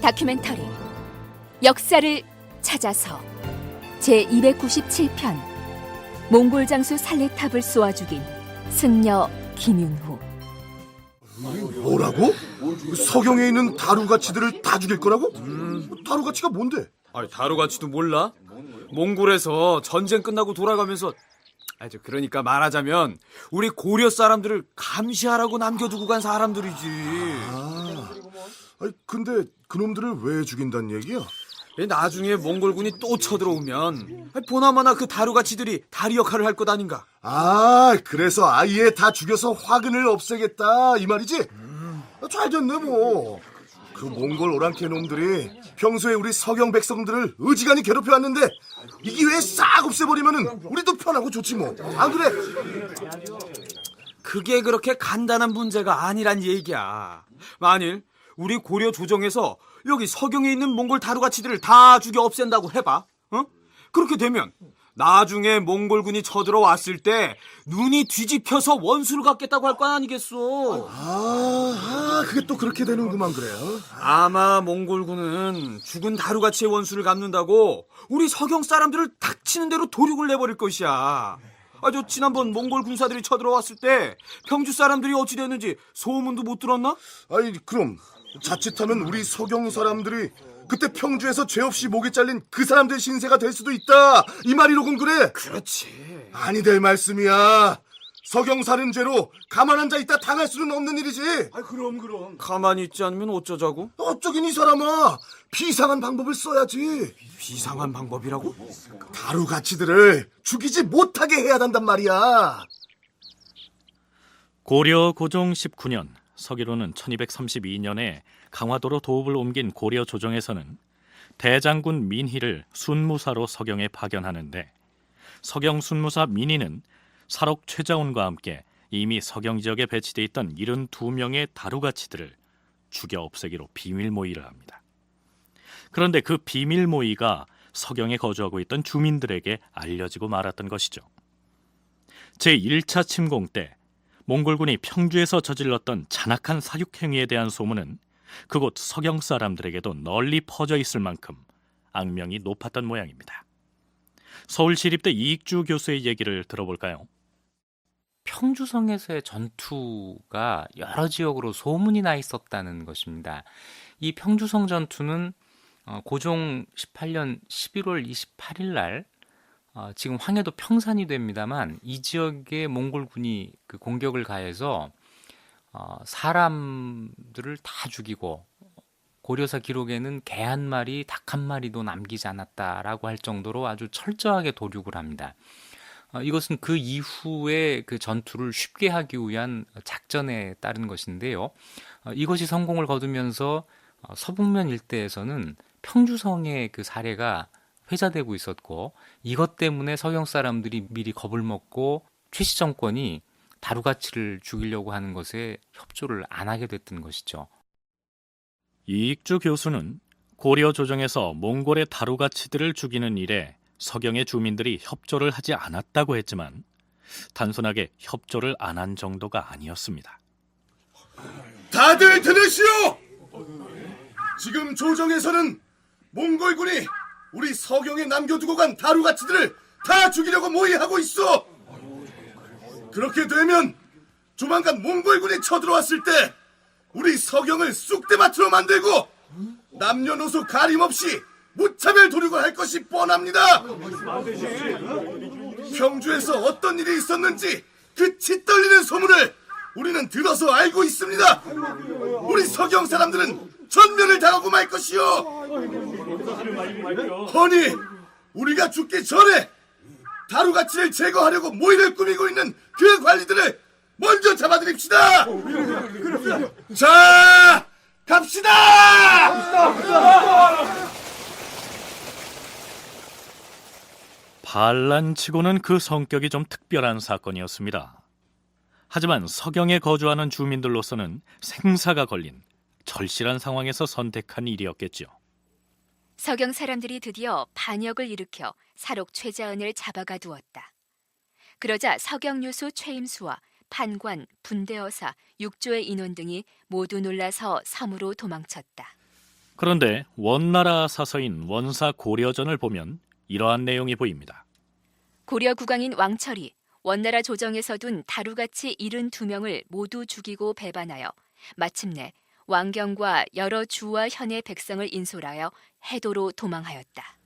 다큐멘터리 역사를 찾아서 제297편 몽골 장수 살레탑을 쏘아 죽인 승려 김윤후. 뭐라고? 서경에 있는 다루가치들을 다 죽일 거라고? 다루가치가 뭔데? 아니, 다루가치도 몰라? 몽골에서 전쟁 끝나고 돌아가면서 그러니까 말하자면 우리 고려 사람들을 감시하라고 남겨두고 간 사람들이지. 근데 그놈들을 왜 죽인다는 얘기야? 나중에 몽골군이 또 쳐들어오면 보나마나 그 다루가치들이 다리 역할을 할 것 아닌가? 그래서 아예 다 죽여서 화근을 없애겠다 이 말이지? 잘 됐네 뭐. 그 몽골 오랑캐 놈들이 평소에 우리 서경 백성들을 의지간히 괴롭혀왔는데 이 기회에 싹 없애버리면은 우리도 편하고 좋지 뭐. 안 그래? 그게 그렇게 간단한 문제가 아니란 얘기야. 만일 우리 고려 조정에서 여기 서경에 있는 몽골 다루가치들을 다 죽여 없앤다고 해봐. 그렇게 되면 나중에 몽골군이 쳐들어왔을 때 눈이 뒤집혀서 원수를 갚겠다고 할 거 아니겠어. 그게 또 그렇게 되는구만. 그래요? 아마 몽골군은 죽은 다루가치의 원수를 갚는다고 우리 서경 사람들을 닥치는 대로 도륙을 내버릴 것이야. 지난번 몽골 군사들이 쳐들어왔을 때 평주 사람들이 어찌 됐는지 소문도 못 들었나? 그럼 자칫하면 우리 서경 사람들이 그때 평주에서 죄 없이 목이 잘린 그 사람들 신세가 될 수도 있다 이 말이로군. 그래? 그렇지. 아니 될 말씀이야. 서경 살인 죄로 가만 앉아 있다 당할 수는 없는 일이지. 그럼 가만히 있지 않으면 어쩌자고? 어쩌긴 이 사람아. 비상한 방법을 써야지. 비상한 방법이라고? 다루가치들을 죽이지 못하게 해야 한단 말이야. 고려 고종 19년, 서기로는 1232년에 강화도로 도읍을 옮긴 고려 조정에서는 대장군 민희를 순무사로 서경에 파견하는데, 서경 순무사 민희는 사록 최자운과 함께 이미 서경 지역에 배치돼 있던 72명의 다루가치들을 죽여 없애기로 비밀 모의를 합니다. 그런데 그 비밀 모의가 서경에 거주하고 있던 주민들에게 알려지고 말았던 것이죠. 제1차 침공 때 몽골군이 평주에서 저질렀던 잔악한 사육행위에 대한 소문은 그곳 서경 사람들에게도 널리 퍼져 있을 만큼 악명이 높았던 모양입니다. 서울시립대 이익주 교수의 얘기를 들어볼까요? 평주성에서의 전투가 여러 지역으로 소문이 나 있었다는 것입니다. 이 평주성 전투는 고종 18년 11월 28일 날 지금 황해도 평산이 됩니다만, 이 지역에 몽골군이 그 공격을 가해서 사람들을 다 죽이고 고려사 기록에는 개 한 마리, 닭 한 마리도 남기지 않았다라고 할 정도로 아주 철저하게 도륙을 합니다. 이것은 그 이후에 그 전투를 쉽게 하기 위한 작전에 따른 것인데요. 이것이 성공을 거두면서 서북면 일대에서는 평주성의 그 사례가 회자되고 있었고, 이것 때문에 서경 사람들이 미리 겁을 먹고 최씨 정권이 다루가치를 죽이려고 하는 것에 협조를 안 하게 됐던 것이죠. 이익주 교수는 고려 조정에서 몽골의 다루가치들을 죽이는 일에 서경의 주민들이 협조를 하지 않았다고 했지만, 단순하게 협조를 안 한 정도가 아니었습니다. 다들 들으시오! 지금 조정에서는 몽골군이 우리 서경에 남겨두고 간 다루가치들을 다 죽이려고 모의하고 있어. 그렇게 되면 조만간 몽골군이 쳐들어왔을 때 우리 서경을 쑥대밭으로 만들고 남녀노소 가림없이 무차별 도륙을 할 것이 뻔합니다. 평주에서 어떤 일이 있었는지 그 치떨리는 소문을 우리는 들어서 알고 있습니다. 우리 서경 사람들은 전멸을 당하고 말 것이요. 허니 우리가 죽기 전에 다루가치를 제거하려고 모의를 꾸미고 있는 그 관리들을 먼저 잡아드립시다. 자, 갑시다. 반란치고는 그 성격이 좀 특별한 사건이었습니다. 하지만 서경에 거주하는 주민들로서는 생사가 걸린 절실한 상황에서 선택한 일이었겠죠. 서경 사람들이 드디어 반역을 일으켜 사록 최자은을 잡아가 두었다. 그러자 서경 요수 최임수와 판관, 분대어사, 육조의 인원 등이 모두 놀라서 섬으로 도망쳤다. 그런데 원나라 사서인 원사 고려전을 보면 이러한 내용이 보입니다. 고려 국왕인 왕철이 원나라 조정에서 둔 다루같이 72명을 모두 죽이고 배반하여 마침내 왕경과 여러 주와 현의 백성을 인솔하여 해도로 도망하였다.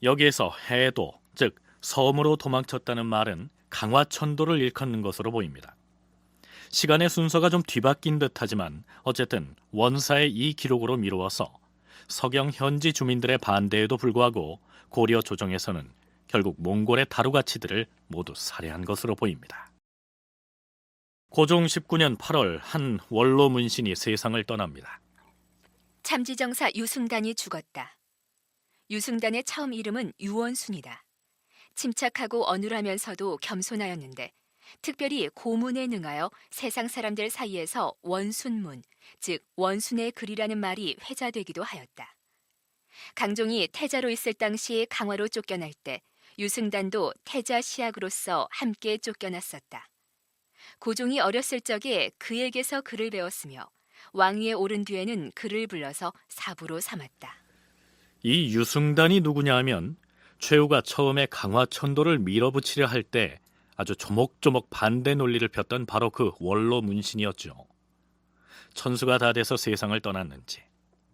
여기에서 해도, 즉 섬으로 도망쳤다는 말은 강화천도를 일컫는 것으로 보입니다. 시간의 순서가 좀 뒤바뀐 듯하지만 어쨌든 원사의 이 기록으로 미루어서 서경 현지 주민들의 반대에도 불구하고 고려 조정에서는 결국 몽골의 다루가치들을 모두 살해한 것으로 보입니다. 고종 19년 8월 한 원로 문신이 세상을 떠납니다. 참지정사 유승단이 죽었다. 유승단의 처음 이름은 유원순이다. 침착하고 어눌하면서도 겸손하였는데 특별히 고문에 능하여 세상 사람들 사이에서 원순문, 즉 원순의 글이라는 말이 회자되기도 하였다. 강종이 태자로 있을 당시 강화로 쫓겨날 때 유승단도 태자 시학으로서 함께 쫓겨났었다. 고종이 어렸을 적에 그에게서 글을 배웠으며 왕위에 오른 뒤에는 그를 불러서 사부로 삼았다. 이 유승단이 누구냐 하면 최후가 처음에 강화천도를 밀어붙이려 할 때 아주 조목조목 반대 논리를 폈던 바로 그 원로 문신이었죠. 천수가 다 돼서 세상을 떠났는지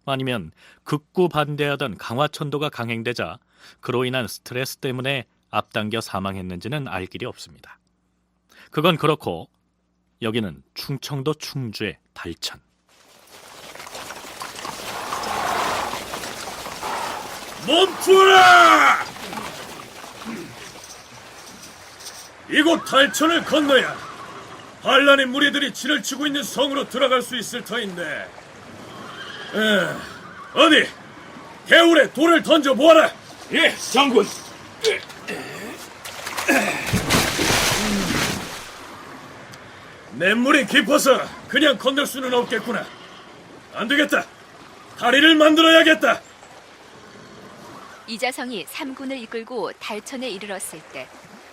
아니면 극구 반대하던 강화천도가 강행되자 그로 인한 스트레스 때문에 앞당겨 사망했는지는 알 길이 없습니다. 그건 그렇고 여기는 충청도 충주의 달천. 멈추라! 이곳 달천을 건너야 반란의 무리들이 진을 치고 있는 성으로 들어갈 수 있을 터인데 어디 개울에 돌을 던져 보아라. 예, 장군. 냇물이 깊어서 그냥 건널 수는 없겠구나. 안 되겠다. 다리를 만들어야겠다. 이자성이 삼군을 이끌고 달천에 이르렀을 때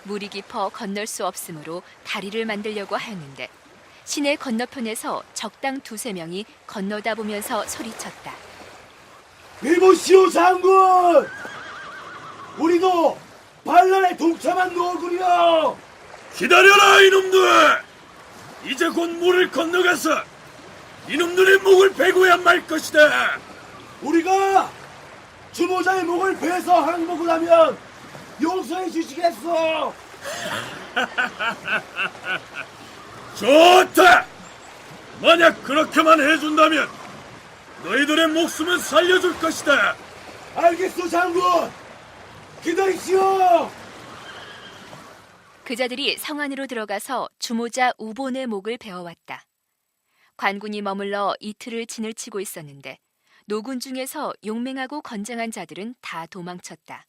물이 깊어 건널 수 없으므로 다리를 만들려고 하였는데 시내 건너편에서 적당 2-3명이 건너다 보면서 소리쳤다. 이보시오 장군! 우리도 반란에 동참한 노군이여! 기다려라 이놈들! 이제 곧 물을 건너가서 이놈들의 목을 베고야 말 것이다. 우리가 주모자의 목을 베서 항복을 하면 용서해 주시겠소? 좋다! 만약 그렇게만 해준다면 너희들의 목숨은 살려줄 것이다. 알겠소 장군! 기다리시오! 그자들이 성 안으로 들어가서 주모자 우본의 목을 베어왔다. 관군이 머물러 이틀을 진을 치고 있었는데 노군 중에서 용맹하고 건장한 자들은 다 도망쳤다.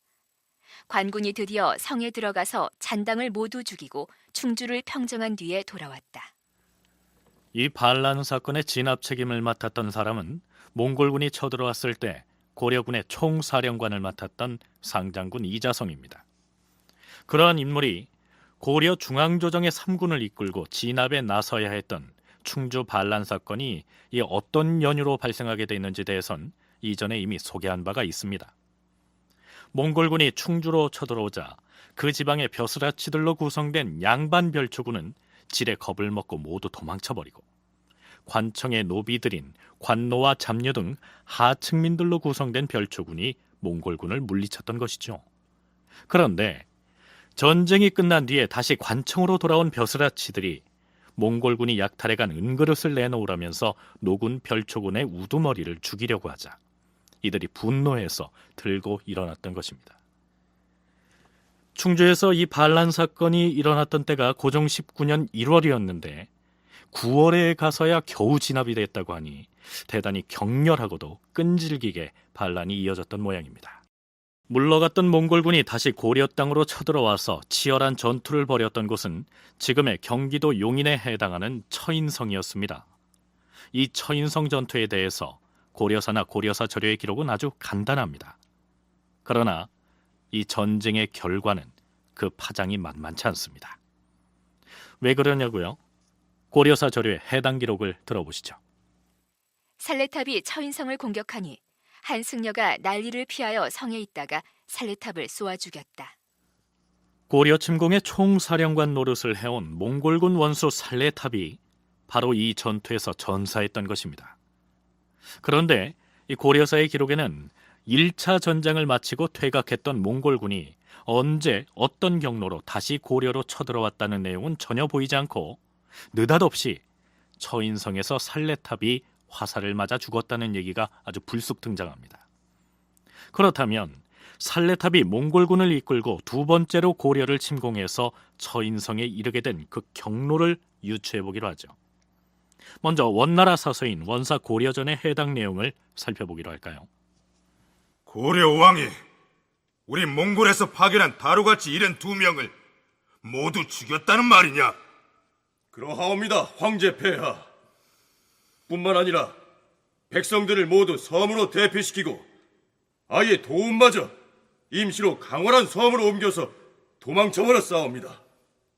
관군이 드디어 성에 들어가서 잔당을 모두 죽이고 충주를 평정한 뒤에 돌아왔다. 이 반란 사건의 진압 책임을 맡았던 사람은 몽골군이 쳐들어왔을 때 고려군의 총사령관을 맡았던 상장군 이자성입니다. 그러한 인물이 고려 중앙조정의 3군을 이끌고 진압에 나서야 했던 충주 반란 사건이 이 어떤 연유로 발생하게 됐는지 대해선 이전에 이미 소개한 바가 있습니다. 몽골군이 충주로 쳐들어오자 그 지방의 벼슬아치들로 구성된 양반 별초군은 질에 겁을 먹고 모두 도망쳐버리고 관청의 노비들인 관노와 잡녀 등 하층민들로 구성된 별초군이 몽골군을 물리쳤던 것이죠. 그런데 전쟁이 끝난 뒤에 다시 관청으로 돌아온 벼슬아치들이 몽골군이 약탈해간 은그릇을 내놓으라면서 노군 별초군의 우두머리를 죽이려고 하자 이들이 분노해서 들고 일어났던 것입니다. 충주에서 이 반란 사건이 일어났던 때가 고종 19년 1월이었는데 9월에 가서야 겨우 진압이 됐다고 하니 대단히 격렬하고도 끈질기게 반란이 이어졌던 모양입니다. 물러갔던 몽골군이 다시 고려 땅으로 쳐들어와서 치열한 전투를 벌였던 곳은 지금의 경기도 용인에 해당하는 처인성이었습니다. 이 처인성 전투에 대해서 고려사나 고려사 저료의 기록은 아주 간단합니다. 그러나 이 전쟁의 결과는 그 파장이 만만치 않습니다. 왜 그러냐고요? 고려사 저료의 해당 기록을 들어보시죠. 살레탑이 처인성을 공격하니 한 승려가 난리를 피하여 성에 있다가 살레탑을 쏘아 죽였다. 고려 침공의 총사령관 노릇을 해온 몽골군 원수 살레탑이 바로 이 전투에서 전사했던 것입니다. 그런데 이 고려사의 기록에는 1차 전장을 마치고 퇴각했던 몽골군이 언제 어떤 경로로 다시 고려로 쳐들어왔다는 내용은 전혀 보이지 않고 느닷없이 처인성에서 살레탑이 화살을 맞아 죽었다는 얘기가 아주 불쑥 등장합니다. 그렇다면 살레탑이 몽골군을 이끌고 두 번째로 고려를 침공해서 처인성에 이르게 된 그 경로를 유추해보기로 하죠. 먼저 원나라 사서인 원사 고려전의 해당 내용을 살펴보기로 할까요? 고려 왕이 우리 몽골에서 파견한 다루같이 일행 2명을 모두 죽였다는 말이냐? 그러하옵니다, 황제 폐하. 뿐만 아니라 백성들을 모두 섬으로 대피시키고 아예 도움마저 임시로 강원한 섬으로 옮겨서 도망쳐버렸사옵니다.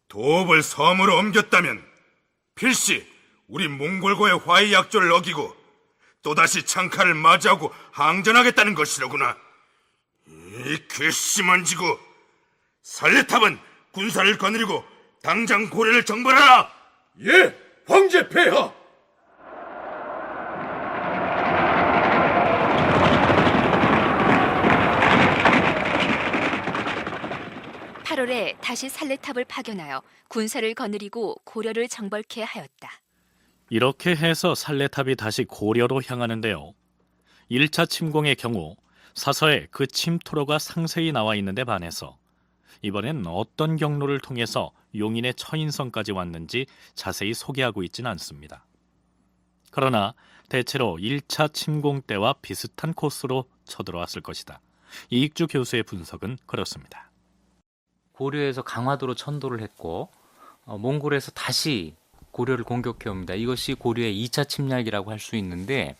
도읍을 섬으로 옮겼다면 필시 우리 몽골과의 화해 약조를 어기고 또다시 창칼을 맞이하고 항전하겠다는 것이로구나. 이 괘씸한 지구, 살레탑은 군사를 거느리고 당장 고려를 정벌하라. 예, 황제 폐하. 8월에 다시 살레탑을 파견하여 군사를 거느리고 고려를 정벌케 하였다. 이렇게 해서 살레탑이 다시 고려로 향하는데요. 1차 침공의 경우 사서에 그 침투로가 상세히 나와 있는데 반해서 이번엔 어떤 경로를 통해서 용인의 처인성까지 왔는지 자세히 소개하고 있지는 않습니다. 그러나 대체로 1차 침공 때와 비슷한 코스로 쳐들어왔을 것이다. 이익주 교수의 분석은 그렇습니다. 고려에서 강화도로 천도를 했고 몽골에서 다시 고려를 공격해 옵니다. 이것이 고려의 2차 침략이라고 할 수 있는데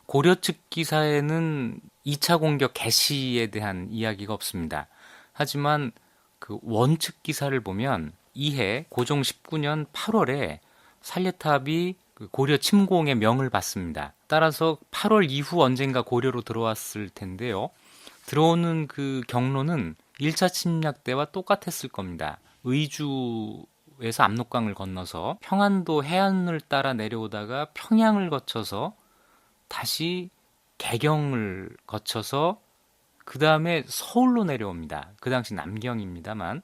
고려 측 기사에는 2차 공격 개시에 대한 이야기가 없습니다. 하지만 그 원측 기사를 보면 이해 고종 19년 8월에 살레탑이 그 고려 침공의 명을 받습니다. 따라서 8월 이후 언젠가 고려로 들어왔을 텐데요. 들어오는 그 경로는 1차 침략 때와 똑같았을 겁니다. 의주에서 압록강을 건너서 평안도 해안을 따라 내려오다가 평양을 거쳐서 다시 개경을 거쳐서 그 다음에 서울로 내려옵니다. 그 당시 남경입니다만.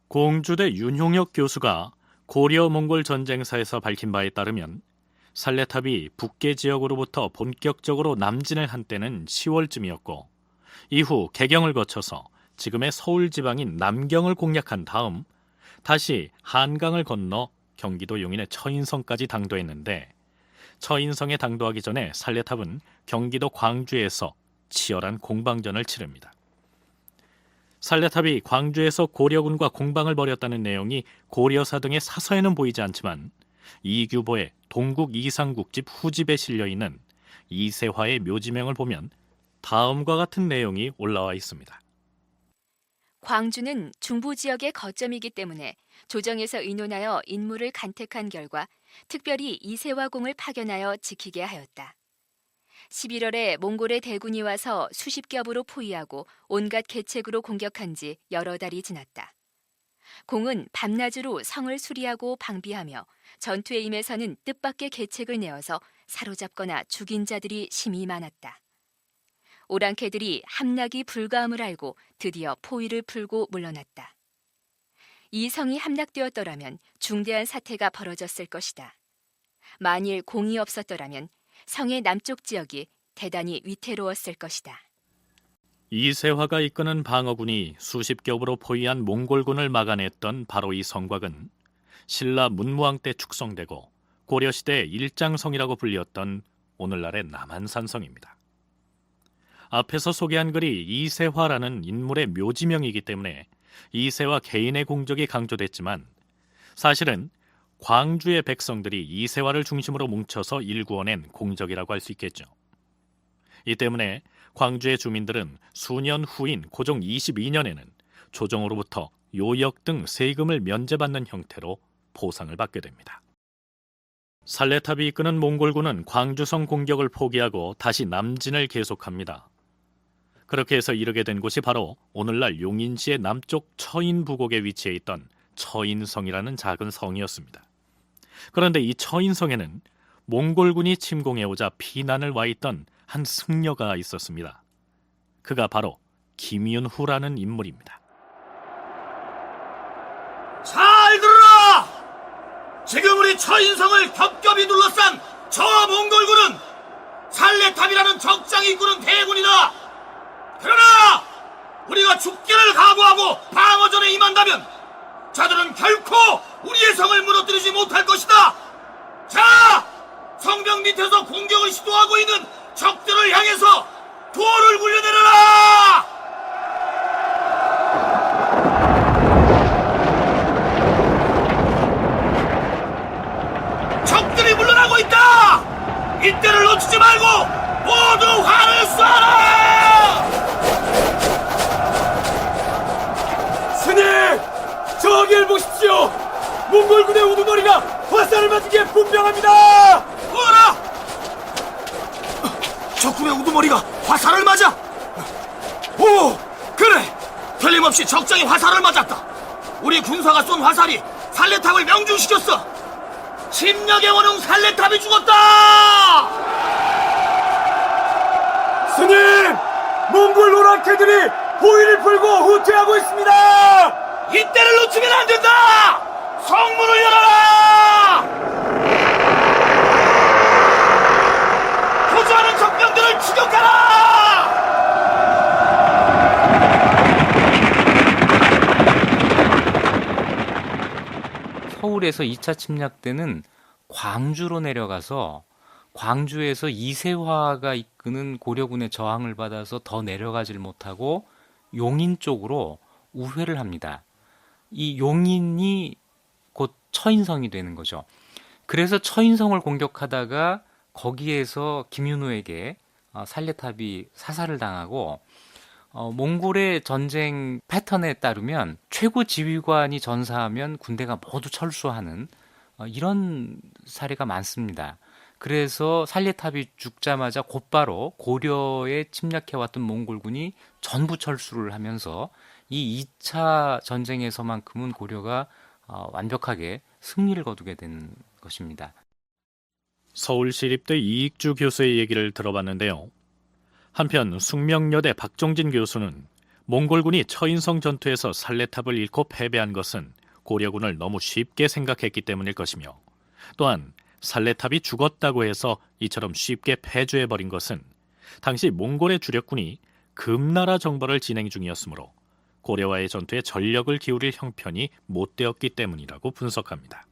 공주대 윤용혁 교수가 고려 몽골 전쟁사에서 밝힌 바에 따르면 살레탑이 북계 지역으로부터 본격적으로 남진을 한 때는 10월쯤이었고 이후 개경을 거쳐서 지금의 서울 지방인 남경을 공략한 다음 다시 한강을 건너 경기도 용인의 처인성까지 당도했는데 처인성에 당도하기 전에 살레탑은 경기도 광주에서 치열한 공방전을 치릅니다. 살레탑이 광주에서 고려군과 공방을 벌였다는 내용이 고려사 등의 사서에는 보이지 않지만 이규보의 동국 이상국집 후집에 실려있는 이세화의 묘지명을 보면 다음과 같은 내용이 올라와 있습니다. 광주는 중부 지역의 거점이기 때문에 조정에서 의논하여 인물을 간택한 결과 특별히 이세화공을 파견하여 지키게 하였다. 11월에 몽골의 대군이 와서 수십 겹으로 포위하고 온갖 계책으로 공격한 지 여러 달이 지났다. 공은 밤낮으로 성을 수리하고 방비하며 전투에 임해서는 뜻밖의 계책을 내어서 사로잡거나 죽인 자들이 심히 많았다. 오랑캐들이 함락이 불가함을 알고 드디어 포위를 풀고 물러났다. 이 성이 함락되었더라면 중대한 사태가 벌어졌을 것이다. 만일 공이 없었더라면 성의 남쪽 지역이 대단히 위태로웠을 것이다. 이세화가 이끄는 방어군이 수십 겹으로 포위한 몽골군을 막아냈던 바로 이 성곽은 신라 문무왕 때 축성되고 고려시대의 일장성이라고 불렸던 오늘날의 남한산성입니다. 앞에서 소개한 글이 이세화라는 인물의 묘지명이기 때문에 이세화 개인의 공적이 강조됐지만 사실은 광주의 백성들이 이세화를 중심으로 뭉쳐서 일구어낸 공적이라고 할 수 있겠죠. 이 때문에 광주의 주민들은 수년 후인 고종 22년에는 조정으로부터 요역 등 세금을 면제받는 형태로 보상을 받게 됩니다. 살레탑이 이끄는 몽골군은 광주성 공격을 포기하고 다시 남진을 계속합니다. 그렇게 해서 이르게 된 곳이 바로 오늘날 용인시의 남쪽 처인부곡에 위치해 있던 처인성이라는 작은 성이었습니다. 그런데 이 처인성에는 몽골군이 침공해오자 피난을 와 있던 한 승려가 있었습니다. 그가 바로 김윤후라는 인물입니다. 잘 들어라! 지금 우리 처인성을 겹겹이 둘러싼 저 몽골군은 살레탑이라는 적장이 이끄는 대군이다. 그러나 우리가 죽기를 각오하고 방어전에 임한다면 저들은 결코 우리의 성을 무너뜨리지 못할 것이다. 자, 성벽 밑에서 공격을 시도하고 있는 적들을 향해서 돌을 굴려내려라! 적들이 물러나고 있다! 이때를 놓치지 말고 모두 활을 쏴라! 스님! 저기를 보십시오! 몽골군의 우두머리가 화살을 맞은 게 분명합니다! 뭐라! 적군의 우두머리가 화살을 맞아! 오! 그래! 틀림없이 적장이 화살을 맞았다! 우리 군사가 쏜 화살이 살레탑을 명중시켰어! 침략의 원흉 살레탑이 죽었다! 스님! 몽골 노랑캐들이 호위를 풀고 후퇴하고 있습니다! 이때를 놓치면 안 된다! 성문을 열어라! 도주하는 적병들을 추격하라! 서울에서 2차 침략 때는 광주로 내려가서 광주에서 이세화가 이끄는 고려군의 저항을 받아서 더 내려가질 못하고 용인 쪽으로 우회를 합니다. 이 용인이 곧 처인성이 되는 거죠. 그래서 처인성을 공격하다가 거기에서 김윤후에게 살레탑이 사살을 당하고 몽골의 전쟁 패턴에 따르면 최고 지휘관이 전사하면 군대가 모두 철수하는 이런 사례가 많습니다. 그래서 살레탑이 죽자마자 곧바로 고려에 침략해왔던 몽골군이 전부 철수를 하면서 이 2차 전쟁에서만큼은 고려가 완벽하게 승리를 거두게 된 것입니다. 서울시립대 이익주 교수의 얘기를 들어봤는데요. 한편 숙명여대 박종진 교수는 몽골군이 처인성 전투에서 살레탑을 잃고 패배한 것은 고려군을 너무 쉽게 생각했기 때문일 것이며, 또한 살레탑이 죽었다고 해서 이처럼 쉽게 패주해버린 것은 당시 몽골의 주력군이 금나라 정벌을 진행 중이었으므로 고려와의 전투에 전력을 기울일 형편이 못 되었기 때문이라고 분석합니다.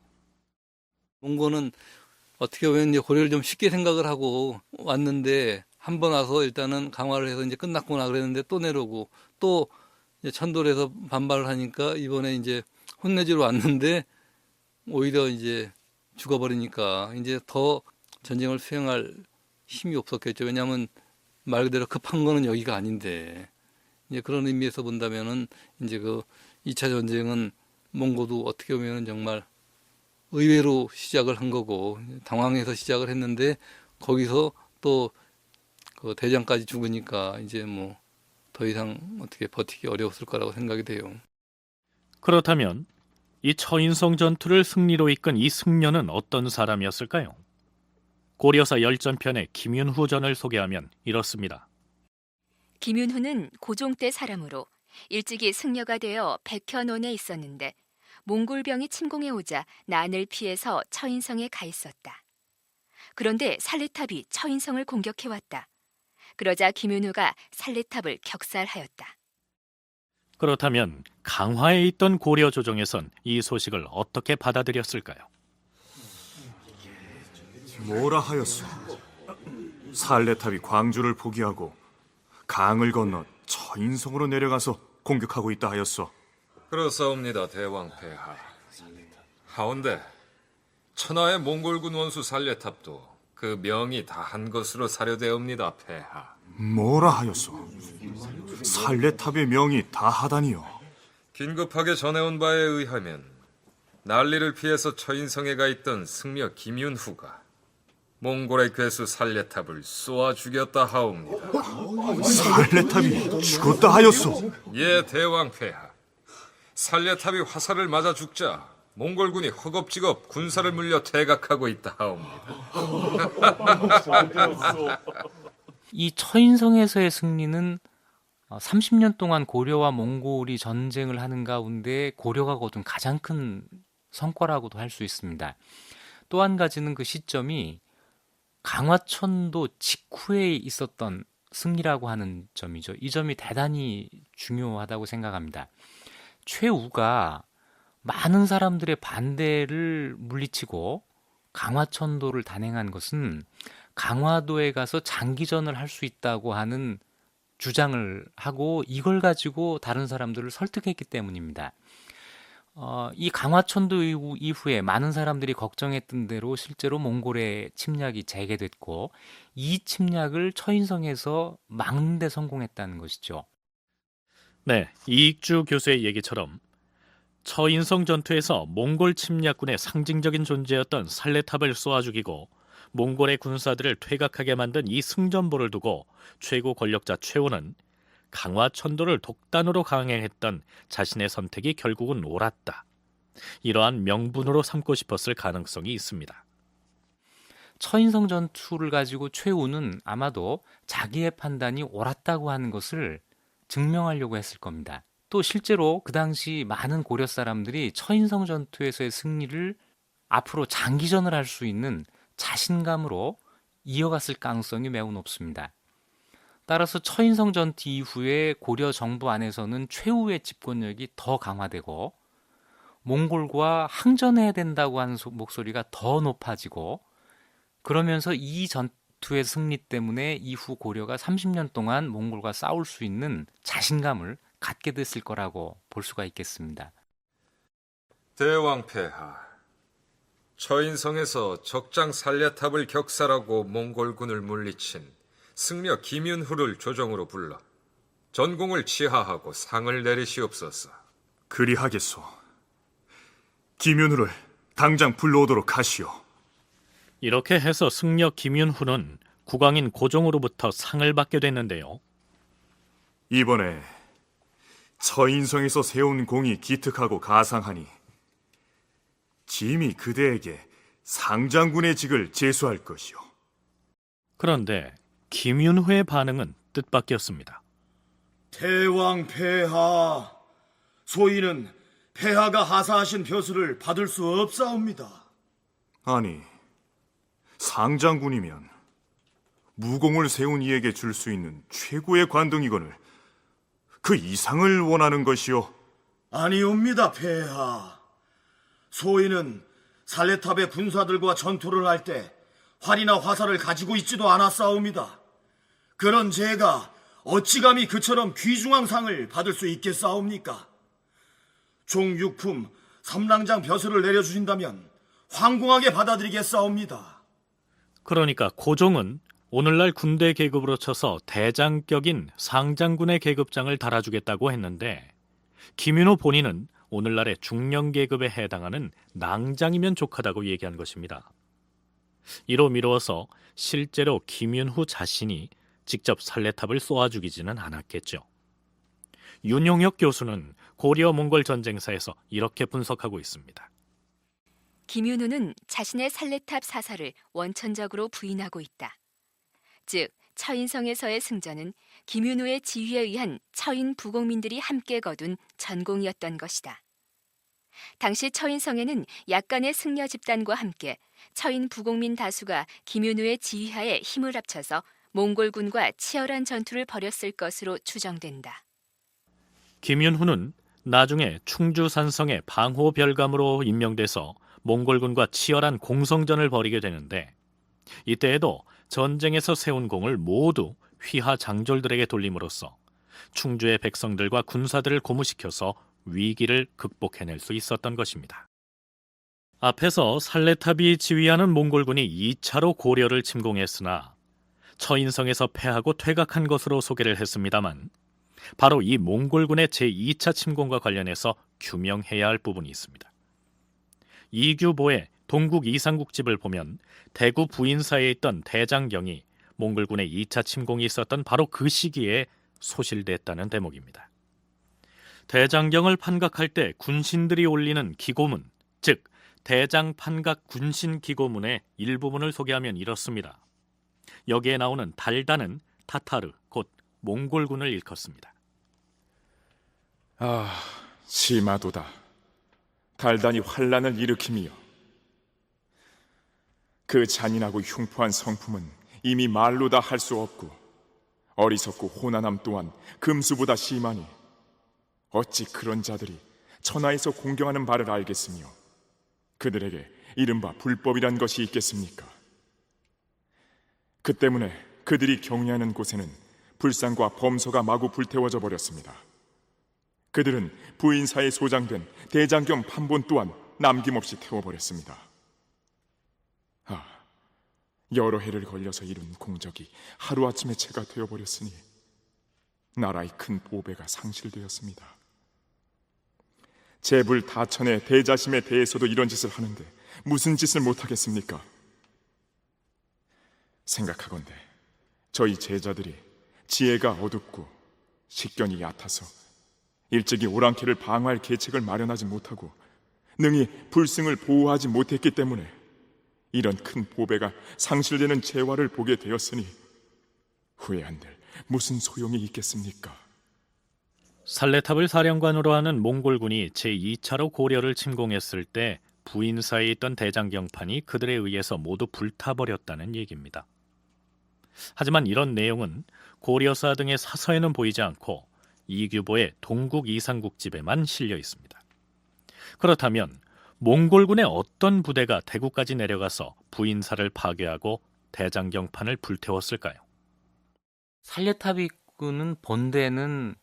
몽골은 어떻게 보면 이제 고려를 좀 쉽게 생각을 하고 왔는데, 한 번 와서 일단은 강화를 해서 이제 끝났구나 그랬는데 또 내려오고, 또 이제 천돌에서 반발을 하니까 이번에 이제 혼내주러 왔는데 오히려 이제 죽어버리니까 이제 더 전쟁을 수행할 힘이 없었겠죠. 왜냐하면 말 그대로 급한 거는 여기가 아닌데, 이제 그런 의미에서 본다면은 이제 그 2차 전쟁은 몽고도 어떻게 보면은 정말 의외로 시작을 한 거고, 당황해서 시작을 했는데 거기서 또 그 대장까지 죽으니까 이제 뭐 더 이상 어떻게 버티기 어려웠을 거라고 생각이 돼요. 그렇다면 이 처인성 전투를 승리로 이끈 이 승려는 어떤 사람이었을까요? 고려사 열전편의 김윤후전을 소개하면 이렇습니다. 김윤후는 고종 때 사람으로 일찍이 승려가 되어 백현원에 있었는데 몽골병이 침공해 오자 난을 피해서 처인성에 가 있었다. 그런데 살레탑이 처인성을 공격해왔다. 그러자 김윤후가 살레탑을 격살하였다. 그렇다면 강화에 있던 고려 조정에선 이 소식을 어떻게 받아들였을까요? 뭐라 하였소? 살레탑이 광주를 포기하고 강을 건너 처인성으로 내려가서 공격하고 있다 하였소. 그렇사옵니다, 대왕폐하. 하온데 천하의 몽골군 원수 살레탑도 그 명이 다한 것으로 사료되옵니다, 폐하. 뭐라 하였소? 살레탑의 명이 다하다니요? 긴급하게 전해온 바에 의하면 난리를 피해서 처인성에 가 있던 승려 김윤후가 몽골의 괴수 살레탑을 쏘아 죽였다 하옵니다. 살레탑이 죽었다 하였소. 예, 대왕폐하. 살레탑이 화살을 맞아 죽자 몽골군이 허겁지겁 군사를 물려 퇴각하고 있다 하옵니다. 이 처인성에서의 승리는 30년 동안 고려와 몽골이 전쟁을 하는 가운데 고려가 거둔 가장 큰 성과라고도 할 수 있습니다. 또 한 가지는 그 시점이 강화천도 직후에 있었던 승리라고 하는 점이죠. 이 점이 대단히 중요하다고 생각합니다. 최우가 많은 사람들의 반대를 물리치고 강화천도를 단행한 것은 강화도에 가서 장기전을 할 수 있다고 하는 주장을 하고 이걸 가지고 다른 사람들을 설득했기 때문입니다. 이 강화천도 이후에 많은 사람들이 걱정했던 대로 실제로 몽골의 침략이 재개됐고 이 침략을 처인성에서 막는 데 성공했다는 것이죠. 네, 이익주 교수의 얘기처럼 처인성 전투에서 몽골 침략군의 상징적인 존재였던 살레탑을 쏘아 죽이고 몽골의 군사들을 퇴각하게 만든 이 승전보를 두고 최고 권력자 최우는 강화천도를 독단으로 강행했던 자신의 선택이 결국은 옳았다. 이러한 명분으로 삼고 싶었을 가능성이 있습니다. 처인성 전투를 가지고 최우는 아마도 자기의 판단이 옳았다고 하는 것을 증명하려고 했을 겁니다. 또 실제로 그 당시 많은 고려 사람들이 처인성 전투에서의 승리를 앞으로 장기전을 할 수 있는 자신감으로 이어갔을 가능성이 매우 높습니다. 따라서 처인성 전투 이후에 고려 정부 안에서는 최우의 집권력이 더 강화되고 몽골과 항전해야 된다고 하는 목소리가 더 높아지고 그러면서 이 전투의 승리 때문에 이후 고려가 30년 동안 몽골과 싸울 수 있는 자신감을 갖게 됐을 거라고 볼 수가 있겠습니다. 대왕폐하, 처인성에서 적장 살레탑을 격살하고 몽골군을 물리친 승려 김윤후를 조정으로 불러 전공을 치하하고 상을 내리시옵소서. 그리하겠소. 김윤후를 당장 불러오도록 하시오. 이렇게 해서 승려 김윤후는 국왕인 고종으로부터 상을 받게 됐는데요. 이번에 처인성에서 세운 공이 기특하고 가상하니 짐이 그대에게 상장군의 직을 제수할 것이오. 그런데 김윤후의 반응은 뜻밖이었습니다. 대왕 폐하, 소인은 폐하가 하사하신 벼슬을 받을 수 없사옵니다. 아니, 상장군이면 무공을 세운 이에게 줄 수 있는 최고의 관등이거늘 그 이상을 원하는 것이오. 아니옵니다, 폐하. 소인은 살레탑의 군사들과 전투를 할 때 활이나 화살을 가지고 있지도 않았사옵니다. 그런 제가 어찌 감히 그처럼 귀중한 상을 받을 수 있겠사옵니까? 종육품 삼랑장 벼슬을 내려주신다면 황공하게 받아들이겠사옵니다. 그러니까 고종은 오늘날 군대 계급으로 쳐서 대장격인 상장군의 계급장을 달아주겠다고 했는데 김윤후 본인은 오늘날의 중령 계급에 해당하는 낭장이면 족하다고 얘기한 것입니다. 이로 미루어서 실제로 김윤후 자신이 직접 살레탑을 쏘아 죽이지는 않았겠죠. 윤용혁 교수는 고려 몽골 전쟁사에서 이렇게 분석하고 있습니다. 김윤후는 자신의 살레탑 사살을 원천적으로 부인하고 있다. 즉, 처인성에서의 승전은 김윤후의 지휘에 의한 처인 부공민들이 함께 거둔 전공이었던 것이다. 당시 처인성에는 약간의 승려 집단과 함께 처인 부공민 다수가 김윤후의 지휘하에 힘을 합쳐서 몽골군과 치열한 전투를 벌였을 것으로 추정된다. 김윤후는 나중에 충주산성의 방호별감으로 임명돼서 몽골군과 치열한 공성전을 벌이게 되는데 이때에도 전쟁에서 세운 공을 모두 휘하 장졸들에게 돌림으로써 충주의 백성들과 군사들을 고무시켜서 위기를 극복해낼 수 있었던 것입니다. 앞에서 살레탑이 지휘하는 몽골군이 2차로 고려를 침공했으나 처인성에서 패하고 퇴각한 것으로 소개를 했습니다만 바로 이 몽골군의 제2차 침공과 관련해서 규명해야 할 부분이 있습니다. 이규보의 동국 이상국집을 보면 대구 부인사에 있던 대장경이 몽골군의 2차 침공이 있었던 바로 그 시기에 소실됐다는 대목입니다. 대장경을 판각할 때 군신들이 올리는 기고문, 즉 대장 판각 군신 기고문의 일부분을 소개하면 이렇습니다. 여기에 나오는 달단은 타타르, 곧 몽골군을 일컫습니다. 아, 심하도다. 달단이 환란을 일으킴이여. 그 잔인하고 흉포한 성품은 이미 말로 다 할 수 없고 어리석고 호난함 또한 금수보다 심하니 어찌 그런 자들이 천하에서 공경하는 바를 알겠으며 그들에게 이른바 불법이란 것이 있겠습니까? 그 때문에 그들이 경유하는 곳에는 불상과 범소가 마구 불태워져 버렸습니다. 그들은 부인사에 소장된 대장경 판본 또한 남김없이 태워버렸습니다. 여러 해를 걸려서 이룬 공적이 하루아침에 채가 되어버렸으니 나라의 큰 보배가 상실되었습니다. 재불 다천의 대자심에 대해서도 이런 짓을 하는데 무슨 짓을 못하겠습니까? 생각하건대 저희 제자들이 지혜가 어둡고 식견이 얕아서 일찍이 오랑캐를 방어할 계책을 마련하지 못하고 능히 불승을 보호하지 못했기 때문에 이런 큰 보배가 상실되는 재화를 보게 되었으니 후회한들 무슨 소용이 있겠습니까? 살레탑을 사령관으로 하는 몽골군이 제2차로 고려를 침공했을 때 부인사에 있던 대장경판이 그들에 의해서 모두 불타버렸다는 얘기입니다. 하지만 이런 내용은 고려사 등의 사서에는 보이지 않고 이규보의 동국 이상국집에만 실려 있습니다. 그렇다면 몽골군의 어떤 부대가 대구까지 내려가서 부인사를 파괴하고 대장경판을 불태웠을까요? 살레타비군은 본대는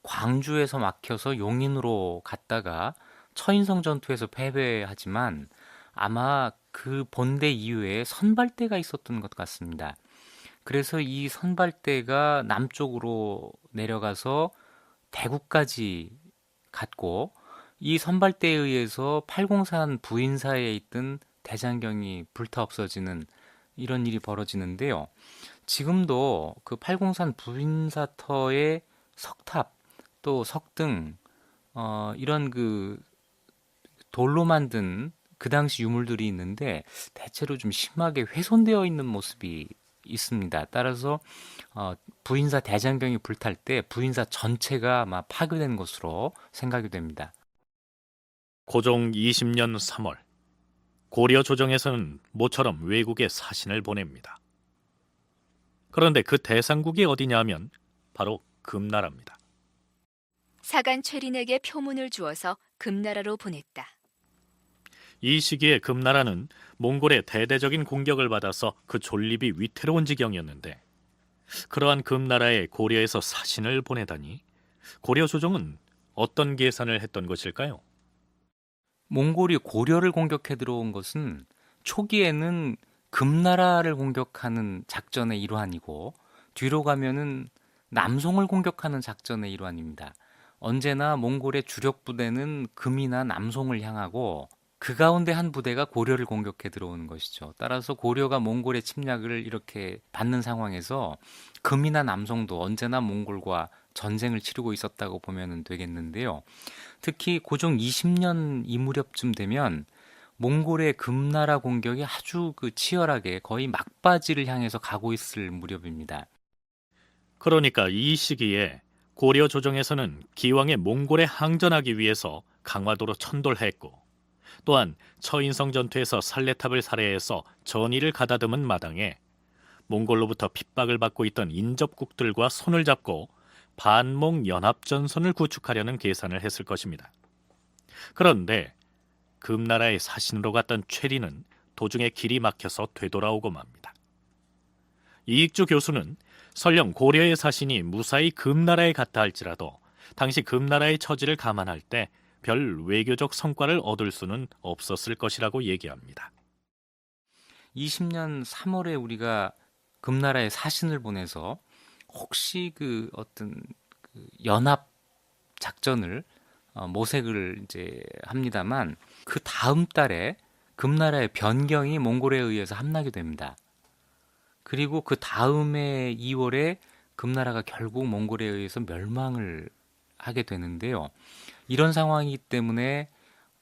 광주에서 막혀서 용인으로 갔다가 처인성 전투에서 패배하지만 아마 그 본대 이후에 선발대가 있었던 것 같습니다. 그래서 이 선발대가 남쪽으로 내려가서 대구까지 갔고 이 선발대에 의해서 팔공산 부인사에 있던 대장경이 불타 없어지는 이런 일이 벌어지는데요. 지금도 그 팔공산 부인사터의 석탑 또 석등 이런 그 돌로 만든 그 당시 유물들이 있는데 대체로 좀 심하게 훼손되어 있는 모습이 있습니다. 따라서 부인사 대장경이 불탈 때 부인사 전체가 아마 파괴된 것으로 생각이 됩니다. 고종 20년 3월 고려 조정에서는 모처럼 외국에 사신을 보냅니다. 그런데 그 대상국이 어디냐 하면 바로 금나라입니다. 사간 최린에게 표문을 주어서 금나라로 보냈다. 이 시기에 금나라는 몽골의 대대적인 공격을 받아서 그 존립이 위태로운 지경이었는데 그러한 금나라에 고려에서 사신을 보내다니 고려 조정은 어떤 계산을 했던 것일까요? 몽골이 고려를 공격해 들어온 것은 초기에는 금나라를 공격하는 작전의 일환이고 뒤로 가면은 남송을 공격하는 작전의 일환입니다. 언제나 몽골의 주력 부대는 금이나 남송을 향하고 그 가운데 한 부대가 고려를 공격해 들어오는 것이죠. 따라서 고려가 몽골의 침략을 이렇게 받는 상황에서 금이나 남송도 언제나 몽골과 전쟁을 치르고 있었다고 보면 되겠는데요. 특히 고종 20년 이 무렵쯤 되면 몽골의 금나라 공격이 아주 치열하게 거의 막바지를 향해서 가고 있을 무렵입니다. 그러니까 이 시기에 고려 조정에서는 기왕에 몽골에 항전하기 위해서 강화도로 천돌했고 또한 처인성 전투에서 살레탑을 살해해서 전의를 가다듬은 마당에 몽골로부터 핍박을 받고 있던 인접국들과 손을 잡고 반몽 연합전선을 구축하려는 계산을 했을 것입니다. 그런데 금나라의 사신으로 갔던 최리는 도중에 길이 막혀서 되돌아오고 맙니다. 이익주 교수는 설령 고려의 사신이 무사히 금나라에 갔다 할지라도 당시 금나라의 처지를 감안할 때 별 외교적 성과를 얻을 수는 없었을 것이라고 얘기합니다. 20년 3월에 우리가 금나라에 사신을 보내서 혹시 어떤 연합 작전을 모색을 이제 합니다만 그 다음 달에 금나라의 변경이 몽골에 의해서 함나게 됩니다. 그리고 그 다음해 2월에 금나라가 결국 몽골에 의해서 멸망을 하게 되는데요. 이런 상황이기 때문에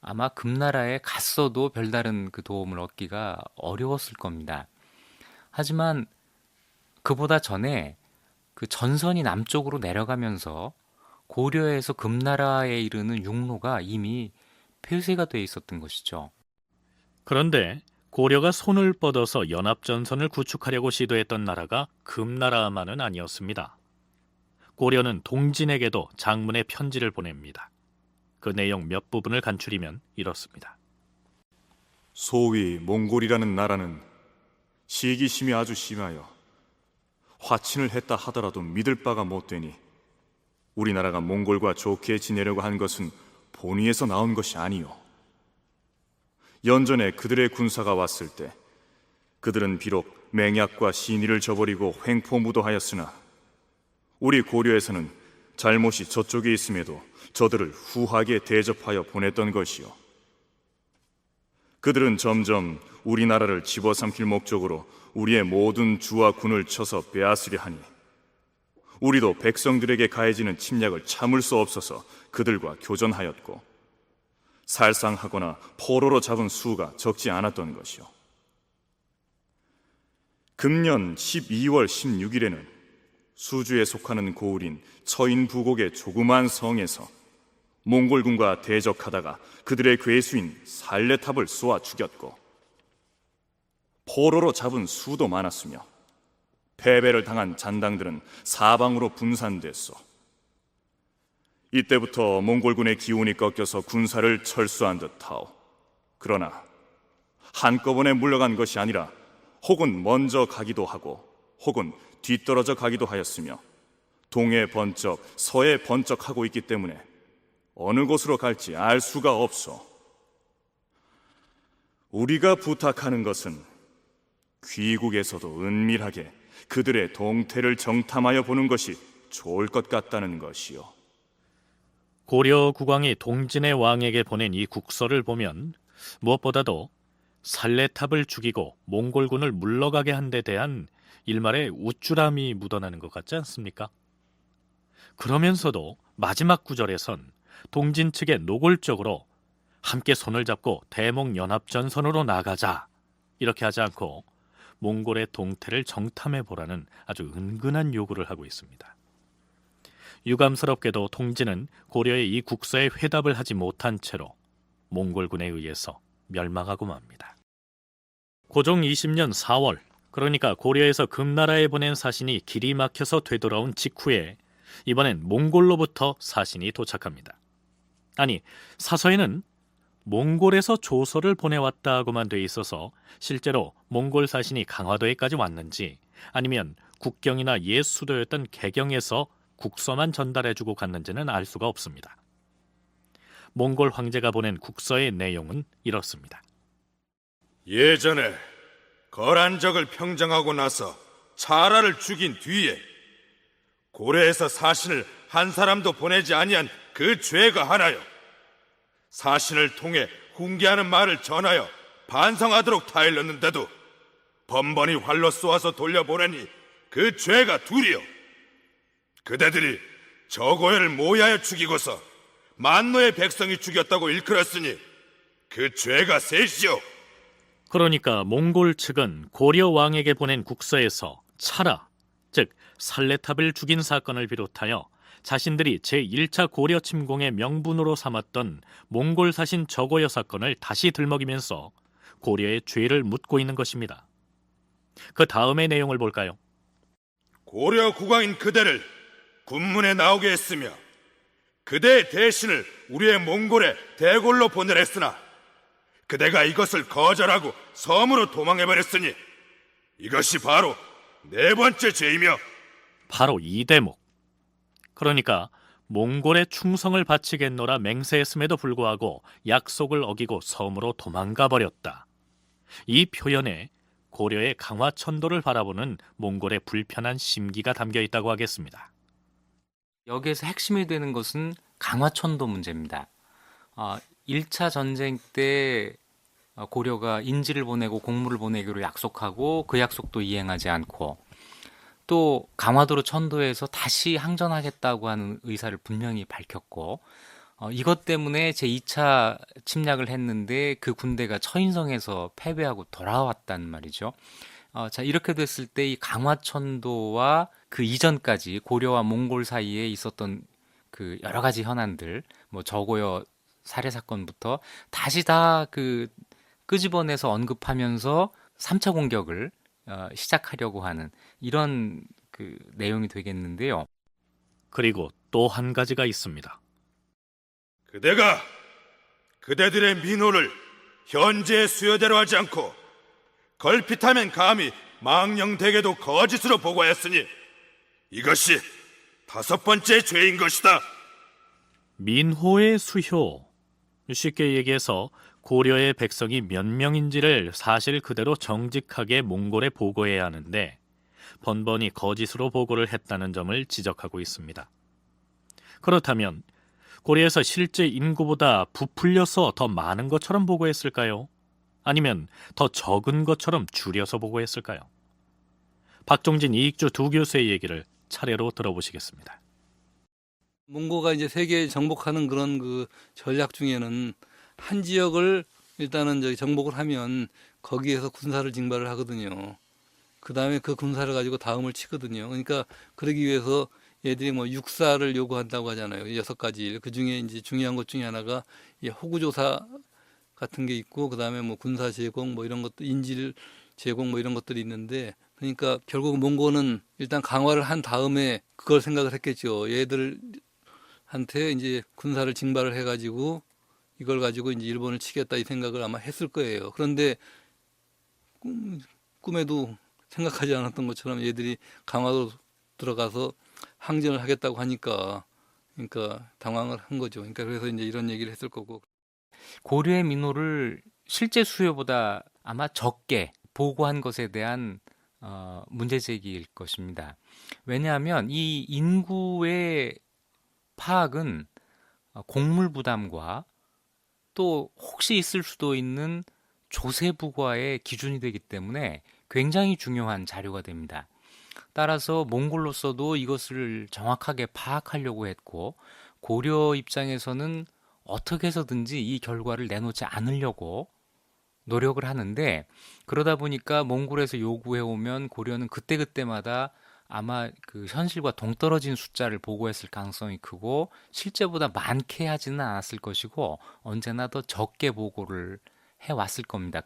아마 금나라에 갔어도 별다른 그 도움을 얻기가 어려웠을 겁니다. 하지만 그보다 전에 그 전선이 남쪽으로 내려가면서 고려에서 금나라에 이르는 육로가 이미 폐쇄가 돼 있었던 것이죠. 그런데 고려가 손을 뻗어서 연합전선을 구축하려고 시도했던 나라가 금나라만은 아니었습니다. 고려는 동진에게도 장문의 편지를 보냅니다. 그 내용 몇 부분을 간추리면 이렇습니다. 소위 몽골이라는 나라는 시기심이 아주 심하여 화친을 했다 하더라도 믿을 바가 못 되니 우리나라가 몽골과 좋게 지내려고 한 것은 본위에서 나온 것이 아니요. 연전에 그들의 군사가 왔을 때 그들은 비록 맹약과 신의를 저버리고 횡포무도하였으나 우리 고려에서는 잘못이 저쪽에 있음에도 저들을 후하게 대접하여 보냈던 것이요. 그들은 점점 우리나라를 집어삼킬 목적으로 우리의 모든 주와 군을 쳐서 빼앗으려 하니 우리도 백성들에게 가해지는 침략을 참을 수 없어서 그들과 교전하였고 살상하거나 포로로 잡은 수가 적지 않았던 것이요. 금년 12월 16일에는 수주에 속하는 고을인 처인부곡의 조그만 성에서 몽골군과 대적하다가 그들의 괴수인 살레탑을 쏘아 죽였고 포로로 잡은 수도 많았으며 패배를 당한 잔당들은 사방으로 분산됐소. 이때부터 몽골군의 기운이 꺾여서 군사를 철수한 듯하오. 그러나 한꺼번에 물러간 것이 아니라 혹은 먼저 가기도 하고 혹은 뒤떨어져 가기도 하였으며 동해 번쩍 서해 번쩍하고 있기 때문에 어느 곳으로 갈지 알 수가 없소. 우리가 부탁하는 것은 귀국에서도 은밀하게 그들의 동태를 정탐하여 보는 것이 좋을 것 같다는 것이요. 고려 국왕이 동진의 왕에게 보낸 이 국서를 보면 무엇보다도 살레탑을 죽이고 몽골군을 물러가게 한 데 대한 일말의 우쭐함이 묻어나는 것 같지 않습니까? 그러면서도 마지막 구절에선 동진 측에 노골적으로 함께 손을 잡고 대몽연합전선으로 나가자 이렇게 하지 않고 몽골의 동태를 정탐해 보라는 아주 은근한 요구를 하고 있습니다. 유감스럽게도 동진은 고려의 이 국서에 회답을 하지 못한 채로 몽골군에 의해서 멸망하고 맙니다. 고종 20년 4월, 그러니까 고려에서 금나라에 보낸 사신이 길이 막혀서 되돌아온 직후에 이번엔 몽골로부터 사신이 도착합니다. 아니, 사서에는 몽골에서 조서를 보내왔다고만 돼 있어서 실제로 몽골 사신이 강화도에까지 왔는지 아니면 국경이나 옛 수도였던 개경에서 국서만 전달해주고 갔는지는 알 수가 없습니다. 몽골 황제가 보낸 국서의 내용은 이렇습니다. 예전에 거란적을 평정하고 나서 차라를 죽인 뒤에 고려에서 사신을 한 사람도 보내지 아니한 그 죄가 하나요. 사신을 통해 훈계하는 말을 전하여 반성하도록 타일렀는데도 번번이 활로 쏘아서 돌려보내니 그 죄가 둘이요. 그대들이 저고열을 모의하여 죽이고서 만노의 백성이 죽였다고 일컬었으니 그 죄가 셋이요. 그러니까 몽골 측은 고려 왕에게 보낸 국서에서 차라, 즉 살레탑을 죽인 사건을 비롯하여 자신들이 제1차 고려 침공의 명분으로 삼았던 몽골 사신 저고여 사건을 다시 들먹이면서 고려의 죄를 묻고 있는 것입니다. 그 다음의 내용을 볼까요? 고려 국왕인 그대를 군문에 나오게 했으며 그대의 대신을 우리의 몽골에 대궐로 보내려 했으나 그대가 이것을 거절하고 섬으로 도망해버렸으니 이것이 바로 네 번째 죄이며 바로 이 대목. 그러니까 몽골의 충성을 바치겠노라 맹세했음에도 불구하고 약속을 어기고 섬으로 도망가 버렸다. 이 표현에 고려의 강화천도를 바라보는 몽골의 불편한 심기가 담겨 있다고 하겠습니다. 여기에서 핵심이 되는 것은 강화천도 문제입니다. 1차 전쟁 때 고려가 인지를 보내고 공무를 보내기로 약속하고 그 약속도 이행하지 않고 또 강화도로 천도에서 다시 항전하겠다고 하는 의사를 분명히 밝혔고 이것 때문에 제2차 침략을 했는데 그 군대가 처인성에서 패배하고 돌아왔단 말이죠. 자, 이렇게 됐을 때 이 강화천도와 그 이전까지 고려와 몽골 사이에 있었던 그 여러 가지 현안들, 뭐 저고요 살해 사건부터 다시 다 그 끄집어내서 언급하면서 3차 공격을 시작하려고 하는 이런 그 내용이 되겠는데요. 그리고 또 한 가지가 있습니다. 그대가 그대들의 민호를 현재의 수요대로 하지 않고 걸핏하면 감히 망령대게도 거짓으로 보고하였으니 이것이 5번째 죄인 것이다. 민호의 수효. 쉽게 얘기해서 고려의 백성이 몇 명인지를 사실 그대로 정직하게 몽골에 보고해야 하는데 번번이 거짓으로 보고를 했다는 점을 지적하고 있습니다. 그렇다면 고려에서 실제 인구보다 부풀려서 더 많은 것처럼 보고했을까요? 아니면 더 적은 것처럼 줄여서 보고했을까요? 박종진, 이익주 두 교수의 얘기를 차례로 들어보시겠습니다. 몽고가 이제 세계 정복하는 그런 그 전략 중에는 한 지역을 일단은 저기 정복을 하면 거기에서 군사를 징발을 하거든요. 그 다음에 그 군사를 가지고 다음을 치거든요. 그러니까 그러기 위해서 얘들이 뭐 육사를 요구한다고 하잖아요. 6가지. 그 중에 이제 중요한 것 중에 하나가 이 호구조사 같은 게 있고, 그 다음에 뭐 군사 제공, 뭐 이런 것들, 인질 제공 뭐 이런 것들이 있는데, 그러니까 결국 몽고는 일단 강화를 한 다음에 그걸 생각을 했겠죠. 얘들한테 이제 군사를 징발을 해가지고 이걸 가지고 이제 일본을 치겠다 이 생각을 아마 했을 거예요. 그런데 꿈에도 생각하지 않았던 것처럼 얘들이 강화도 들어가서 항전을 하겠다고 하니까 그러니까 당황을 한 거죠. 그러니까 그래서 이제 이런 얘기를 했을 거고. 고려의 민호를 실제 수요보다 아마 적게 보고한 것에 대한 문제 제기일 것입니다. 왜냐하면 이 인구의 파악은 공물 부담과 또 혹시 있을 수도 있는 조세 부과의 기준이 되기 때문에 굉장히 중요한 자료가 됩니다. 따라서 몽골로서도 이것을 정확하게 파악하려고 했고 고려 입장에서는 어떻게 해서든지 이 결과를 내놓지 않으려고 노력을 하는데 그러다 보니까 몽골에서 요구해오면 고려는 그때그때마다 아마 그 현실과 동떨어진 숫자를 보고했을 가능성이 크고 실제보다 많게 하지는 않았을 것이고 언제나 더 적게 보고를 해왔을 겁니다.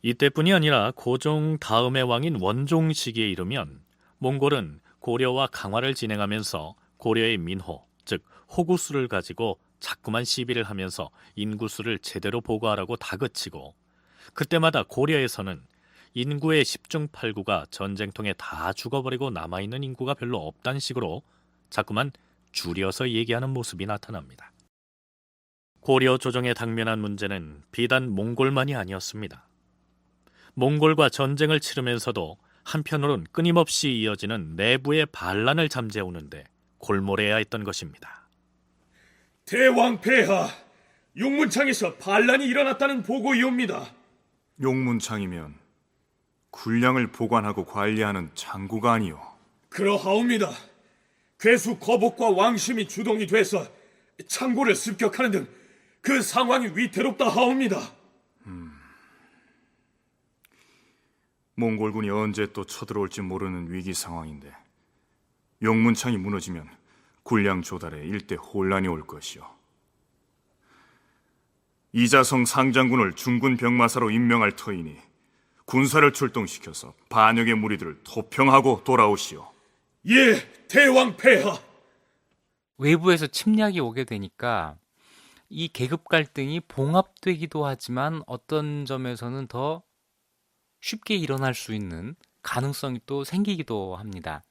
이때뿐이 아니라 고종 다음의 왕인 원종 시기에 이르면 몽골은 고려와 강화를 진행하면서 고려의 민호, 즉 호구수를 가지고 자꾸만 시비를 하면서 인구수를 제대로 보고하라고 다그치고 그때마다 고려에서는 인구의 10중 8구가 전쟁통에 다 죽어버리고 남아있는 인구가 별로 없다는 식으로 자꾸만 줄여서 얘기하는 모습이 나타납니다. 고려 조정에 당면한 문제는 비단 몽골만이 아니었습니다. 몽골과 전쟁을 치르면서도 한편으론 끊임없이 이어지는 내부의 반란을 잠재우는데 골몰해야 했던 것입니다. 대왕 폐하, 용문창에서 반란이 일어났다는 보고이옵니다. 용문창이면 군량을 보관하고 관리하는 장구가 아니오. 그러하옵니다. 괴수 거복과 왕심이 주동이 돼서 창고를 습격하는 등 그 상황이 위태롭다 하옵니다. 몽골군이 언제 또 쳐들어올지 모르는 위기 상황인데 용문창이 무너지면 군량 조달에 일대 혼란이 올 것이오. 이자성 상장군을 중군 병마사로 임명할 터이니 군사를 출동시켜서 반역의 무리들을 토평하고 돌아오시오. 예, 대왕 폐하. 외부에서 침략이 오게 되니까 이 계급 갈등이 봉합되기도 하지만 어떤 점에서는 더 쉽게 일어날 수 있는 가능성이 또 생기기도 합니다.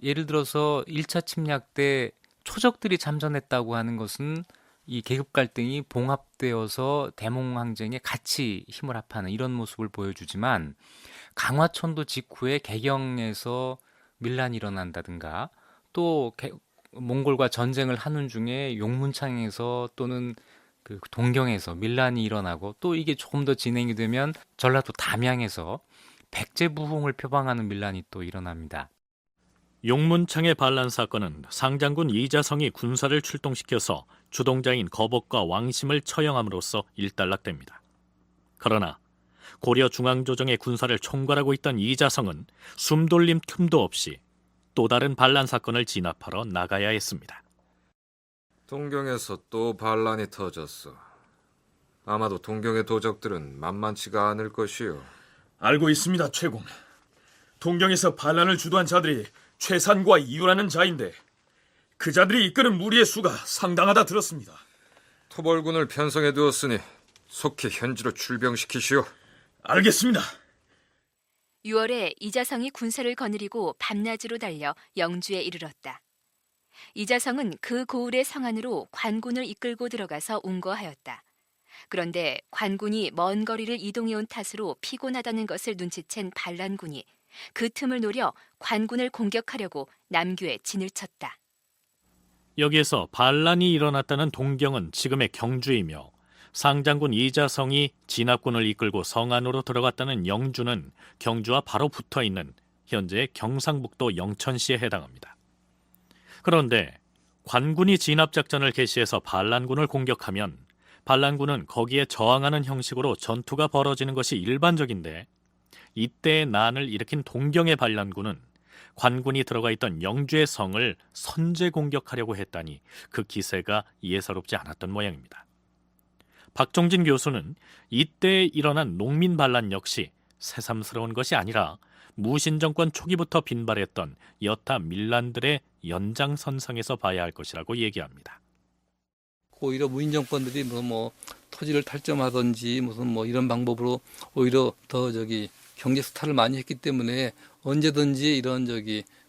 예를 들어서 1차 침략 때 초적들이 참전했다고 하는 것은 이 계급 갈등이 봉합되어서 대몽항쟁에 같이 힘을 합하는 이런 모습을 보여주지만 강화천도 직후에 개경에서 밀란이 일어난다든가 또 몽골과 전쟁을 하는 중에 용문창에서 또는 그 동경에서 밀란이 일어나고 또 이게 조금 더 진행이 되면 전라도 담양에서 백제부흥을 표방하는 밀란이 또 일어납니다. 용문창의 반란 사건은 상장군 이자성이 군사를 출동시켜서 주동자인 거복과 왕심을 처형함으로써 일단락됩니다. 그러나 고려 중앙조정의 군사를 총괄하고 있던 이자성은 숨돌림 틈도 없이 또 다른 반란 사건을 진압하러 나가야 했습니다. 동경에서 또 반란이 터졌어. 아마도 동경의 도적들은 만만치가 않을 것이요. 알고 있습니다, 최공. 동경에서 반란을 주도한 자들이 최산과 이유라는 자인데 그 자들이 이끄는 무리의 수가 상당하다 들었습니다. 토벌군을 편성해 두었으니 속히 현지로 출병시키시오. 알겠습니다. 6월에 이자성이 군사를 거느리고 밤낮으로 달려 영주에 이르렀다. 이자성은 그 고을의 성안으로 관군을 이끌고 들어가서 운거하였다. 그런데 관군이 먼 거리를 이동해온 탓으로 피곤하다는 것을 눈치챈 반란군이 그 틈을 노려 관군을 공격하려고 남교에 진을 쳤다. 여기에서 반란이 일어났다는 동경은 지금의 경주이며 상장군 이자성이 진압군을 이끌고 성안으로 들어갔다는 영주는 경주와 바로 붙어있는 현재의 경상북도 영천시에 해당합니다. 그런데 관군이 진압작전을 개시해서 반란군을 공격하면 반란군은 거기에 저항하는 형식으로 전투가 벌어지는 것이 일반적인데 이때의 난을 일으킨 동경의 반란군은 관군이 들어가 있던 영주의 성을 선제 공격하려고 했다니 그 기세가 예사롭지 않았던 모양입니다. 박종진 교수는 이때 일어난 농민 반란 역시 새삼스러운 것이 아니라 무신 정권 초기부터 빈발했던 여타 밀란들의 연장선상에서 봐야 할 것이라고 얘기합니다. 오히려 무인 정권들이 뭐 토지를 탈점하든지 무슨 뭐 이런 방법으로 오히려 더 경제 수탈을 많이 했기 때문에 언제든지 이런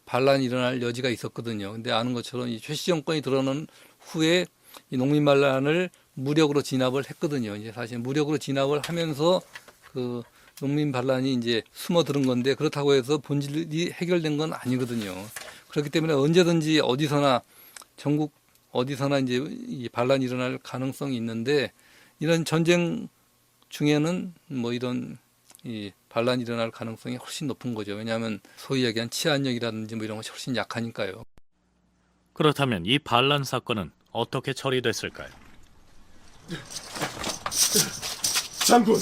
반란이 일어날 여지가 있었거든요. 근데 아는 것처럼 이 최씨 정권이 들어오는 후에 이 농민 반란을 무력으로 진압을 했거든요. 이제 사실 무력으로 진압을 하면서 그 농민 반란이 이제 숨어들은 건데 그렇다고 해서 본질이 해결된 건 아니거든요. 그렇기 때문에 언제든지 어디서나 전국 어디서나 이제 이 반란이 일어날 가능성이 있는데 이런 전쟁 중에는 뭐 이런 이 반란이 일어날 가능성이 훨씬 높은 거죠. 왜냐하면 소위 얘기한 치안력이라든지 뭐 이런 것이 훨씬 약하니까요. 그렇다면 이 반란 사건은 어떻게 처리됐을까요? 장군,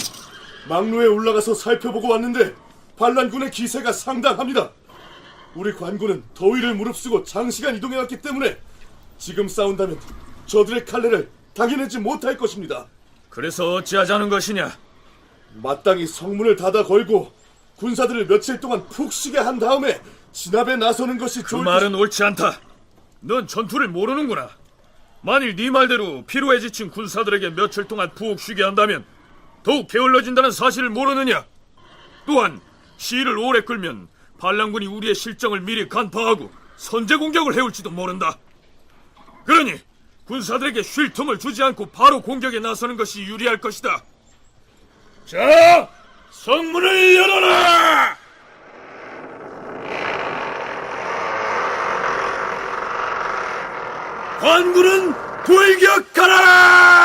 막로에 올라가서 살펴보고 왔는데 반란군의 기세가 상당합니다. 우리 관군은 더위를 무릅쓰고 장시간 이동해왔기 때문에 지금 싸운다면 저들의 칼날을 당해내지 못할 것입니다. 그래서 어찌하자는 것이냐? 마땅히 성문을 닫아 걸고 군사들을 며칠 동안 푹 쉬게 한 다음에 진압에 나서는 것이 그 말은 옳지 않다. 넌 전투를 모르는구나. 만일 네 말대로 피로에 지친 군사들에게 며칠 동안 푹 쉬게 한다면 더욱 게을러진다는 사실을 모르느냐? 또한 시일을 오래 끌면 반란군이 우리의 실정을 미리 간파하고 선제 공격을 해올지도 모른다. 그러니 군사들에게 쉴 틈을 주지 않고 바로 공격에 나서는 것이 유리할 것이다. 자, 성문을 열어라! 관군은 돌격하라!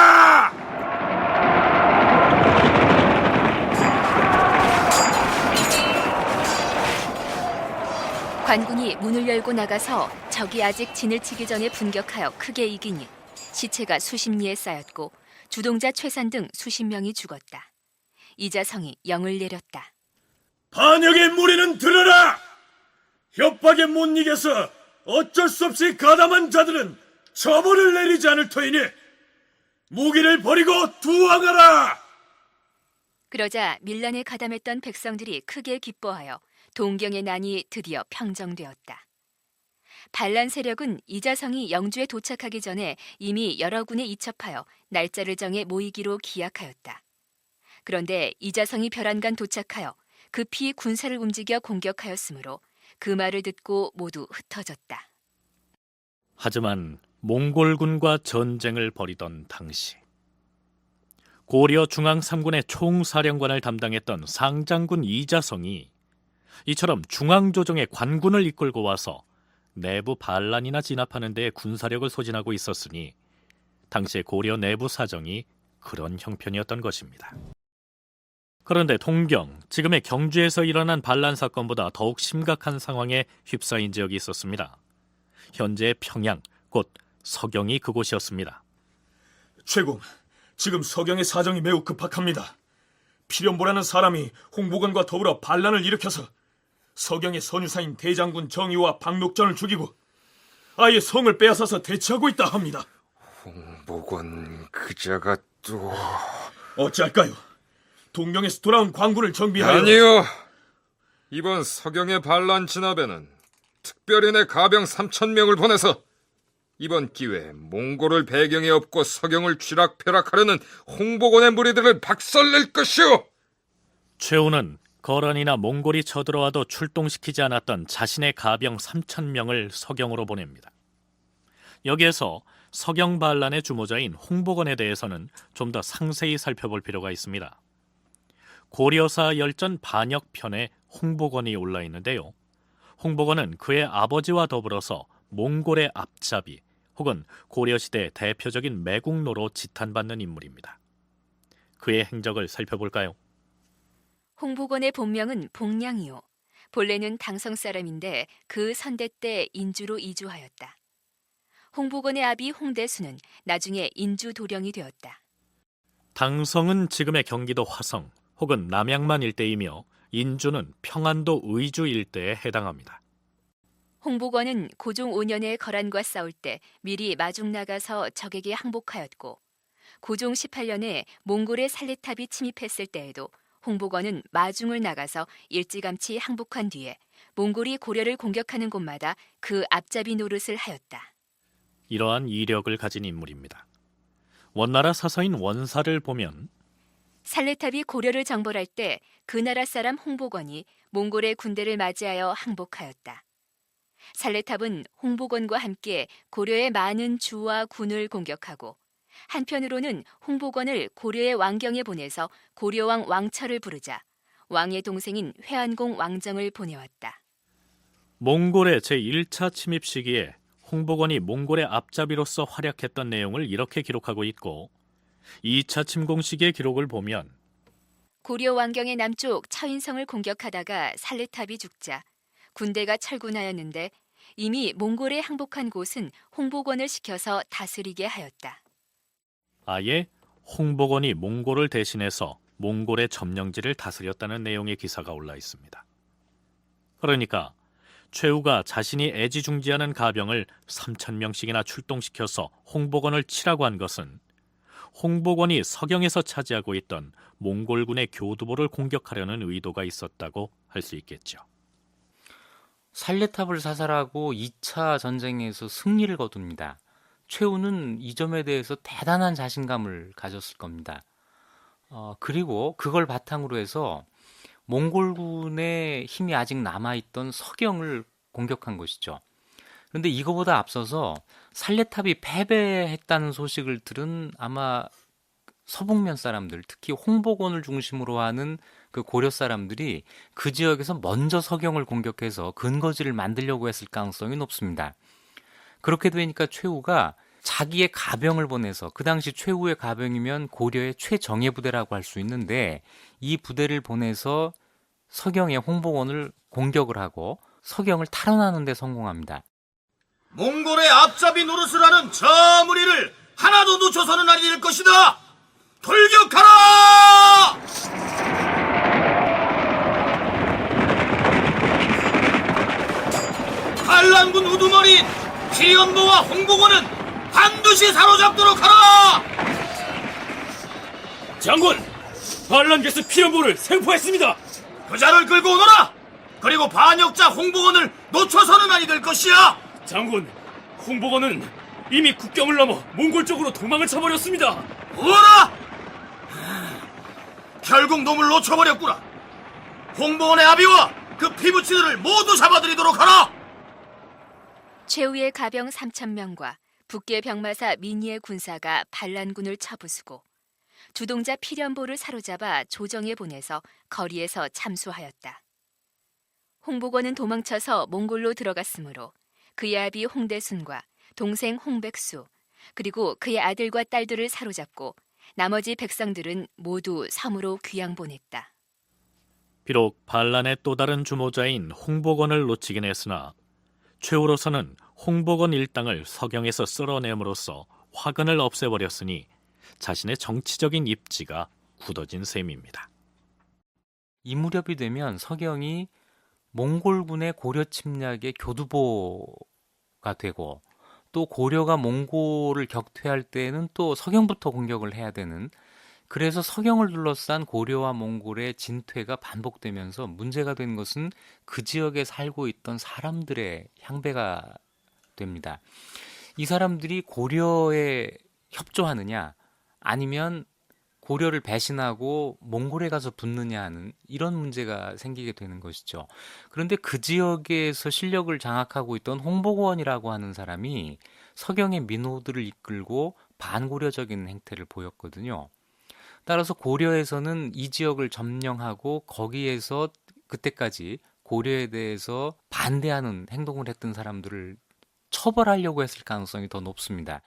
관군이 문을 열고 나가서 적이 아직 진을 치기 전에 분격하여 크게 이기니 시체가 수십 리에 쌓였고 주동자 최산 등 수십 명이 죽었다. 이자성이 영을 내렸다. 반역의 무리는 들으라! 협박에 못 이겨서 어쩔 수 없이 가담한 자들은 처벌을 내리지 않을 터이니 무기를 버리고 두항하라! 그러자 밀란에 가담했던 백성들이 크게 기뻐하여 동경의 난이 드디어 평정되었다. 반란 세력은 이자성이 영주에 도착하기 전에 이미 여러 군에 이첩하여 날짜를 정해 모이기로 기약하였다. 그런데 이자성이 별안간 도착하여 급히 군사를 움직여 공격하였으므로 그 말을 듣고 모두 흩어졌다. 하지만 몽골군과 전쟁을 벌이던 당시 고려 중앙3군의 총사령관을 담당했던 상장군 이자성이 이처럼 중앙조정의 관군을 이끌고 와서 내부 반란이나 진압하는 데 군사력을 소진하고 있었으니 당시의 고려 내부 사정이 그런 형편이었던 것입니다. 그런데 동경, 지금의 경주에서 일어난 반란 사건보다 더욱 심각한 상황에 휩싸인 지역이 있었습니다. 현재의 평양, 곧 서경이 그곳이었습니다. 최공, 지금 서경의 사정이 매우 급박합니다. 필연보라는 사람이 홍보건과 더불어 반란을 일으켜서 서경의 선유사인 대장군 정의와 박록전을 죽이고 아예 성을 빼앗아서 대치하고 있다 합니다. 홍보건 그자가 또... 어찌할까요? 동경에서 돌아온 관군을 정비하여... 아니요. 이번 서경의 반란 진압에는 특별히 내 가병 3,000명을 보내서 이번 기회에 몽골을 배경에 업고 서경을 쥐락펴락하려는 홍보건의 무리들을 박살낼 것이오. 최우는 거란이나 몽골이 쳐들어와도 출동시키지 않았던 자신의 가병 3,000명을 서경으로 보냅니다. 여기에서 서경 반란의 주모자인 홍보건에 대해서는 좀 더 상세히 살펴볼 필요가 있습니다. 고려사 열전 반역편에 홍보건이 올라 있는데요. 홍보건은 그의 아버지와 더불어서 몽골의 앞잡이 혹은 고려시대 대표적인 매국노로 지탄받는 인물입니다. 그의 행적을 살펴볼까요? 홍보건의 본명은 복량이요. 본래는 당성 사람인데 그 선대 때 인주로 이주하였다. 홍보건의 아비 홍대수는 나중에 인주 도령이 되었다. 당성은 지금의 경기도 화성 혹은 남양만 일대이며 인주는 평안도 의주 일대에 해당합니다. 홍보건은 고종 5년에 거란과 싸울 때 미리 마중 나가서 적에게 항복하였고 고종 18년에 몽골의 살레탑이 침입했을 때에도 홍보건은 마중을 나가서 일찌감치 항복한 뒤에 몽골이 고려를 공격하는 곳마다 그 앞잡이 노릇을 하였다. 이러한 이력을 가진 인물입니다. 원나라 사서인 원사를 보면 살레탑이 고려를 정벌할 때 그 나라 사람 홍보건이 몽골의 군대를 맞이하여 항복하였다. 살레탑은 홍보건과 함께 고려의 많은 주와 군을 공격하고 한편으로는 홍보건을 고려의 왕경에 보내서 고려왕 왕철을 부르자 왕의 동생인 회안공 왕정을 보내왔다. 몽골의 제1차 침입 시기에 홍보건이 몽골의 앞잡이로서 활약했던 내용을 이렇게 기록하고 있고 2차 침공 시기의 기록을 보면 고려 왕경의 남쪽 처인성을 공격하다가 살레탑이 죽자 군대가 철군하였는데 이미 몽골에 항복한 곳은 홍보건을 시켜서 다스리게 하였다. 아예 홍보건이 몽골을 대신해서 몽골의 점령지를 다스렸다는 내용의 기사가 올라 있습니다. 그러니까 최우가 자신이 애지중지하는 가병을 3,000명씩이나 출동시켜서 홍보건을 치라고 한 것은 홍보건이 서경에서 차지하고 있던 몽골군의 교두보를 공격하려는 의도가 있었다고 할 수 있겠죠. 살레탑을 사살하고 2차 전쟁에서 승리를 거둡니다. 최우는 이 점에 대해서 대단한 자신감을 가졌을 겁니다. 그리고 그걸 바탕으로 해서 몽골군의 힘이 아직 남아있던 서경을 공격한 것이죠. 그런데 이거보다 앞서서 살레탑이 패배했다는 소식을 들은 아마 서북면 사람들, 특히 홍보건을 중심으로 하는 그 고려 사람들이 그 지역에서 먼저 서경을 공격해서 근거지를 만들려고 했을 가능성이 높습니다. 그렇게 되니까 최우가 자기의 가병을 보내서, 그 당시 최우의 가병이면 고려의 최정예 부대라고 할 수 있는데, 이 부대를 보내서 서경의 홍보건을 공격을 하고 서경을 탈환하는 데 성공합니다. 몽골의 앞잡이 노릇을 하는 저 무리를 하나도 놓쳐서는 아니 될 것이다. 돌격하라! 반란군 우두머리인 필연보와 홍보건은 반드시 사로잡도록 하라! 장군! 반란께서 필연보를 생포했습니다! 그자를 끌고 오너라! 그리고 반역자 홍보건을 놓쳐서는 아니 될 것이야! 장군, 홍보건은 이미 국경을 넘어 몽골 쪽으로 도망을 쳐버렸습니다. 뭐라? 결국 놈을 놓쳐버렸구나. 홍보원의 아비와 그 피부치들을 모두 잡아들이도록 하라. 최우의 가병 3,000명과 북계 병마사 민희의 군사가 반란군을 쳐부수고 주동자 필연보를 사로잡아 조정에 보내서 거리에서 참수하였다. 홍보건은 도망쳐서 몽골로 들어갔으므로 그의 아비 홍대순과 동생 홍백수, 그리고 그의 아들과 딸들을 사로잡고 나머지 백성들은 모두 섬으로 귀양 보냈다. 비록 반란의 또 다른 주모자인 홍복원을 놓치긴 했으나 최후로서는 홍복원 일당을 서경에서 쓸어냄으로써 화근을 없애버렸으니 자신의 정치적인 입지가 굳어진 셈입니다. 이 무렵이 되면 서경이 몽골군의 고려 침략의 교두보가 되고, 또 고려가 몽골을 격퇴할 때는 또 서경부터 공격을 해야 되는, 그래서 서경을 둘러싼 고려와 몽골의 진퇴가 반복되면서 문제가 된 것은 그 지역에 살고 있던 사람들의 향배가 됩니다. 이 사람들이 고려에 협조하느냐 아니면 고려를 배신하고 몽골에 가서 붙느냐 하는 이런 문제가 생기게 되는 것이죠. 그런데 그 지역에서 실력을 장악하고 있던 홍복원이라고 하는 사람이 서경의 민호들을 이끌고 반고려적인 행태를 보였거든요. 따라서 고려에서는 이 지역을 점령하고 거기에서 그때까지 고려에 대해서 반대하는 행동을 했던 사람들을 처벌하려고 했을 가능성이 더 높습니다.